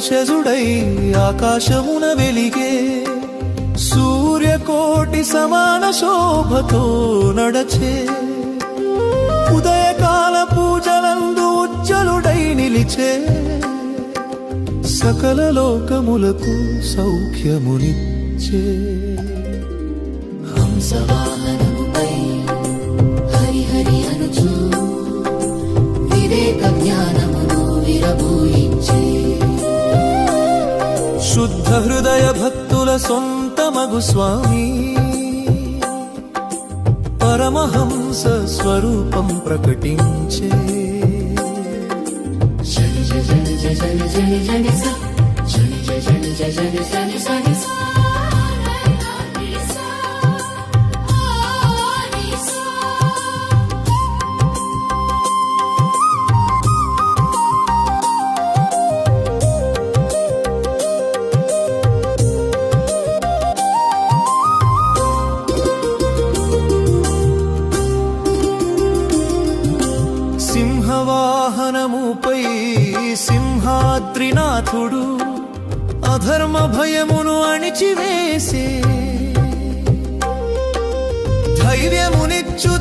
వంశజుడై ఆకాశమున వెలిగే సూర్యకోటి సమాన శోభతో నడచే ఉదయకాల పూజలందు ఉజ్జలుడై నిలిచే సకల లోకములకు సౌఖ్యమునిచ్చే హంసవాహనముపై హరి హరి అనుచు వివేక జ్ఞానమును విరబూయించే శుద్ధ హృదయ భక్తుల సొంతమగు స్వామి పరమహంస స్వరూపం ప్రకటించే జని జని జని జని జని స జని జని జని జని జని స సింహవాహనముపై సింహాద్రినాథుడు అధర్మ భయమును అణిచివేసే ధైర్యమునిచ్చు